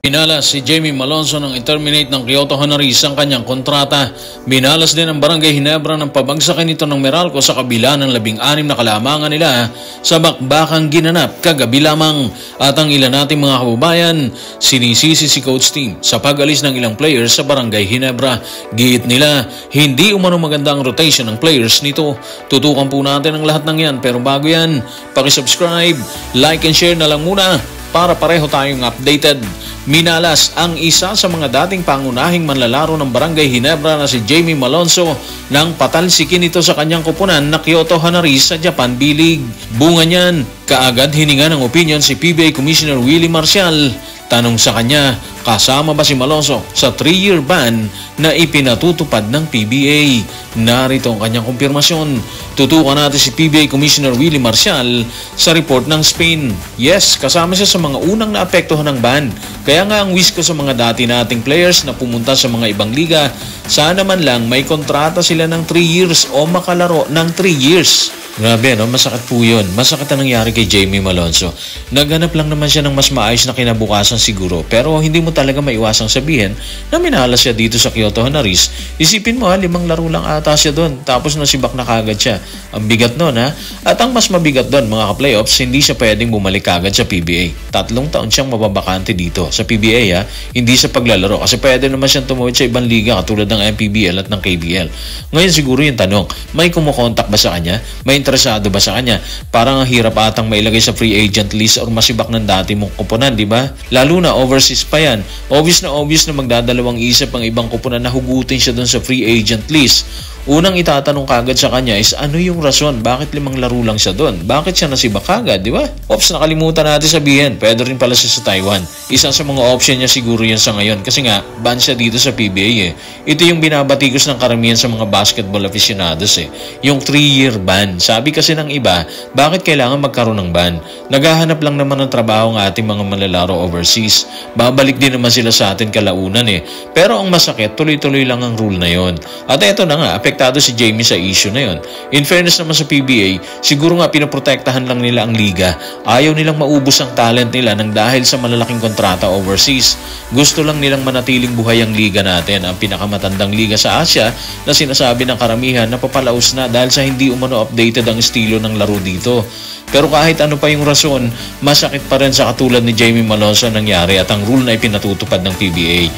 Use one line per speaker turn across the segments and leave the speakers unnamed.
Minalas si Jamie Malonzo nang i-terminate ng Kyoto Hanaris ang kanyang kontrata. Minalas din ang Barangay Ginebra ng pabagsakin ito ng Meralco sa kabila ng 16 na kalamangan nila sa bakbakang ginanap kagabi lamang. At ang ilan nating mga kababayan, sinisisi si Coach Team sa pag-alis ng ilang players sa Barangay Ginebra. Giit nila, hindi umano maganda ang rotation ng players nito. Tutukan po natin ang lahat ng yan, pero bago yan, pakisubscribe, like and share na lang muna para pareho tayong updated. Minalas ang isa sa mga dating pangunahing manlalaro ng Barangay Ginebra na si Jamie Malonzo nang patalsikin ito sa kanyang kupunan na Kyoto Hanaris sa Japan B-League. Bunga niyan, kaagad hininga ng opinion si PBA Commissioner Willie Marcial. Tanong sa kanya, kasama ba si Malonzo sa 3-year ban na ipinatutupad ng PBA? Narito ang kanyang kumpirmasyon. Tutukan natin si PBA Commissioner Willie Marcial sa report ng Spain. Yes, kasama siya sa mga unang naapektuhan ng ban. Kaya nga ang wish ko sa mga dati nating players na pumunta sa mga ibang liga, sana man lang may kontrata sila ng 3 years o makalaro ng 3 years. Grabe, no? Masakit po yun. Masakit ang nangyari kay Jamie Malonzo. Naghanap lang naman siya ng mas maayos na kinabukasan siguro, pero hindi mo talaga maiwasang sabihin na minalas siya dito sa Kyoto Hanaris. Isipin mo 5 laro lang ata siya doon, tapos nasibak na kagad siya. Ang bigat nun, ha? At ang mas mabigat doon, mga ka-playoffs, hindi siya pwedeng bumalik kagad sa PBA. 3 taon siyang mababakante dito sa PBA, ha? Hindi sa paglalaro, kasi pwede naman siyang tumawid sa ibang liga katulad ng MPBL at ng KBL. Ngayon siguro yung tanong, may kumukontak ba sa kanya? May interesado ba sa kanya? Parang ang hirap atang mailagay sa free agent list or masibak ng dati mong kupunan, di ba? Lalo na overseas pa yan. Obvious na magdadalawang isip ang ibang kupunan na hugutin siya dun sa free agent list. Unang itatanong kagad sa kanya is ano yung rason? Bakit 5 laro lang siya doon? Bakit siya nasibak kagad, di ba? Ops, nakalimutan natin sabihin. Pwede rin pala siya sa Taiwan. Isa sa mga option niya siguro yan sa ngayon kasi nga, ban siya dito sa PBA eh. Ito yung binabatikos ng karamihan sa mga basketball aficionados eh. Yung 3-year ban. Sabi kasi ng iba, bakit kailangan magkaroon ng ban? Naghahanap lang naman ng trabaho ng ating mga manlalaro overseas. Babalik din naman sila sa atin kalaunan eh. Pero ang masakit, tuloy-tuloy lang ang rule na yon. At eto na nga, apektado si Jamie sa issue na yon. In fairness naman sa PBA, siguro nga pinoprotektahan lang nila ang liga. Ayaw nilang maubos ang talent nila nang dahil sa malalaking kontrata overseas. Gusto lang nilang manatiling buhay ang liga natin, ang pinakamatandang liga sa Asia na sinasabi ng karamihan na papalaos na dahil sa hindi umano updated ang estilo ng laro dito. Pero kahit ano pa yung rason, masakit pa rin sa katulad ni Jamie Malonzo nangyari at ang rule na ipinatutupad ng PBA.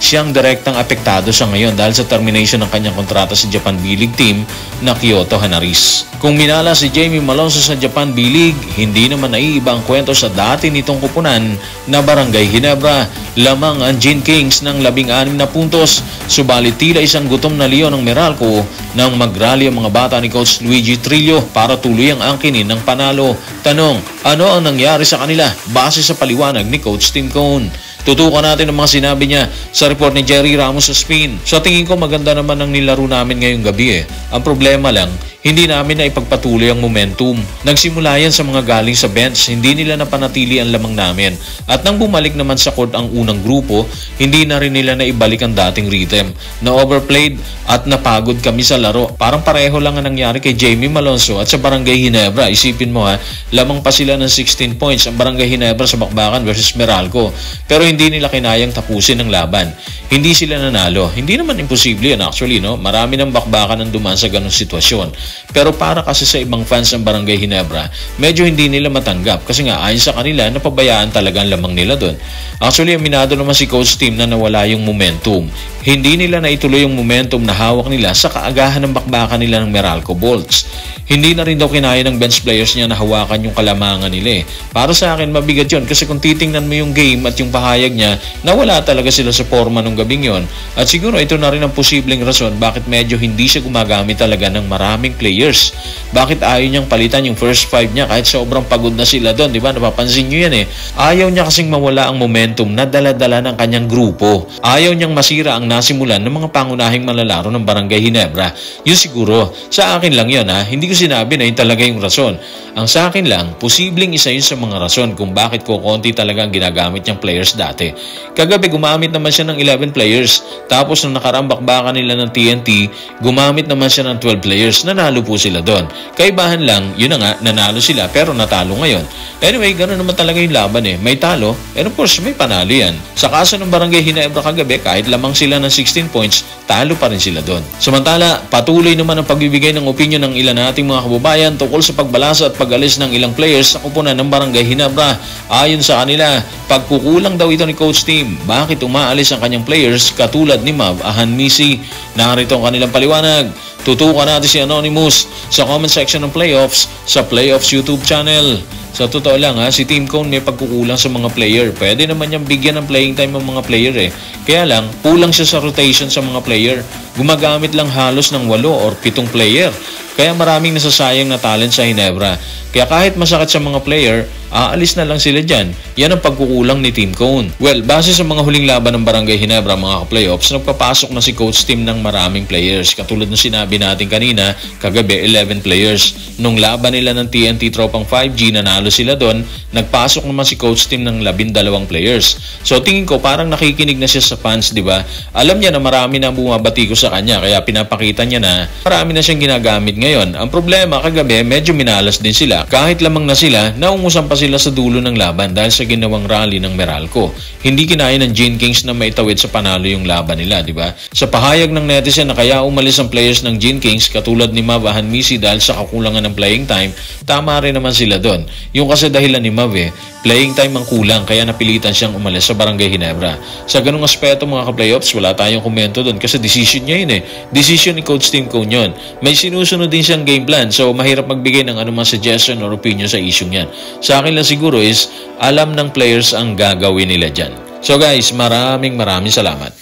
Siyang direktang apektado sa ngayon dahil sa termination ng kanyang kontrata sa Japan B-League team na Kyoto Hanaris. Kung minala si Jamie Malonzo sa Japan B-League, hindi naman naiiba ang kwento sa dati nitong kupunan na Barangay Ginebra. Lamang ang Gin Kings ng 16 na puntos, subalit tila isang gutom na leon ng Meralco nang mag-rally ang mga bata ni Coach Luigi Trillo para tuloy ang angkinin ng panalo. Tanong, ano ang nangyari sa kanila base sa paliwanag ni Coach Tim Cone? Tutukan natin ang mga sinabi niya sa report ni Jerry Ramos sa Spain. Sa tingin ko maganda naman ang nilaro namin ngayong gabi eh. Ang problema lang, hindi namin na ipagpatuloy ang momentum. Nagsimula yan sa mga galing sa bench, hindi nila napanatili ang lamang namin. At nang bumalik naman sa court ang unang grupo, hindi na rin nila na ibalik ang dating rhythm. Na-overplayed at napagod kami sa laro. Parang pareho lang ang nangyari kay Jamie Malonzo at sa Barangay Ginebra. Isipin mo ha, lamang pa sila ng 16 points ang Barangay Ginebra sa bakbakan versus Meralco. Pero hindi nila kinayang tapusin ang laban. Hindi sila nanalo. Hindi naman imposible yan actually, no? Marami ng bakbakan ang dumaan sa ganong sitwasyon. Pero para kasi sa ibang fans ng Barangay Ginebra, medyo hindi nila matanggap kasi nga ayon sa kanila, napabayaan talaga ang lamang nila doon. Actually, aminado naman si Coach Tim na nawala yung momentum. Hindi nila naituloy yung momentum na hawak nila sa kaagahan ng bakbakan nila ng Meralco Bolts. Hindi na rin daw kinaya ng bench players niya na hawakan yung kalamangan nila eh. Para sa akin, mabigat yun kasi kung titingnan mo yung game at yung pahayag niya, nawala talaga sila sa forma nung gabing yon. At siguro ito na rin ang posibleng rason bakit medyo hindi siya gumagamit talaga ng maraming players. Bakit ayaw niyang palitan yung first 5 niya kahit sobrang pagod na sila doon, di ba? Napapansin niyo yan eh. Ayaw niya kasing mawala ang momentum na dala-dala ng kanyang grupo. Ayaw niyang masira ang nasimulan ng mga pangunahing manlalaro ng Barangay Ginebra. Yun siguro. Sa akin lang yun ha. Hindi ko sinabi na yun talaga yung rason. Ang sa akin lang, posibleng isa yun sa mga rason kung bakit ko konti talaga ang ginagamit niyang players dati. Kagabi gumamit naman siya ng 11 players. Tapos nung nakarambak baka nila ng TNT, gumamit naman siya ng 12 players. Nanalo Natalo po sila doon. Kaibahan lang, yun na nga, nanalo sila pero natalo ngayon. Anyway, ganoon naman talaga yung laban eh. May talo, and of course, may panalo yan. Sa kaso ng Barangay Ginebra kagabi, kahit lamang sila ng 16 points, talo pa rin sila doon. Samantala, patuloy naman ang pagbibigay ng opinion ng ilan nating mga kababayan tungkol sa pagbalasa at pag-alis ng ilang players sa kupunan ng Barangay Ginebra. Ayon sa kanila, pagkukulang daw ito ni Coach Tim. Bakit umaalis ang kanyang players katulad ni Mav Ahanmisi? Narito ang kanilang paliwanag. Tutukan natin si Anonymous sa comment section ng Playoffs sa Playoffs YouTube channel. Sa totoo lang si Team Cone may pagkukulang sa mga player. Pwede naman niyang bigyan ng playing time ang mga player eh. Kaya lang, kulang siya sa rotation sa mga player. Gumagamit lang halos ng 8 or 7 player. Kaya maraming nasasayang na talent sa Ginebra. Kaya kahit masakit sa mga player, aalis na lang sila dyan. Yan ang pagkukulang ni Team Cone. Well, base sa mga huling laban ng Barangay Ginebra mga ka-playoffs, nagpapasok na si Coach Tim ng maraming players. Katulad ng sinabi natin kanina, kagabi 11 players. Nung laban nila ng TNT Tropang 5G, nanalo sila doon, nagpasok naman si Coach Tim ng 12 players. So tingin ko parang nakikinig na siya sa fans, di ba? Alam niya na marami na bumabati ko sa kanya, kaya pinapakita niya na marami na siyang ginagamit ngayon. Ang problema, kagabi medyo minalas din sila. Kahit lamang na sila, naungusan pa sila sa dulo ng laban dahil sa ginawang rally ng Meralco. Hindi kinaya ng Gene Kings na maitawid sa panalo yung laban nila, di ba? Sa pahayag ng netizen na kaya umalis ang players ng Gene Kings katulad ni Mav Ahanmisi dahil sa kakulangan ng playing time, tama rin naman sila doon. Yung kasi dahilan ni Mav playing time ang kulang kaya napilitan siyang umalis sa Barangay Ginebra. Sa ganung aspeto mga ka-playoffs, wala tayong komento doon kasi decision niya yun Decision ni Coach Tim Cone yun. May sinusunod din siyang game plan so mahirap magbigay ng anumang suggestion or opinion sa issue yan. Sa akin lang siguro is alam ng players ang gagawin nila dyan. So guys, maraming salamat.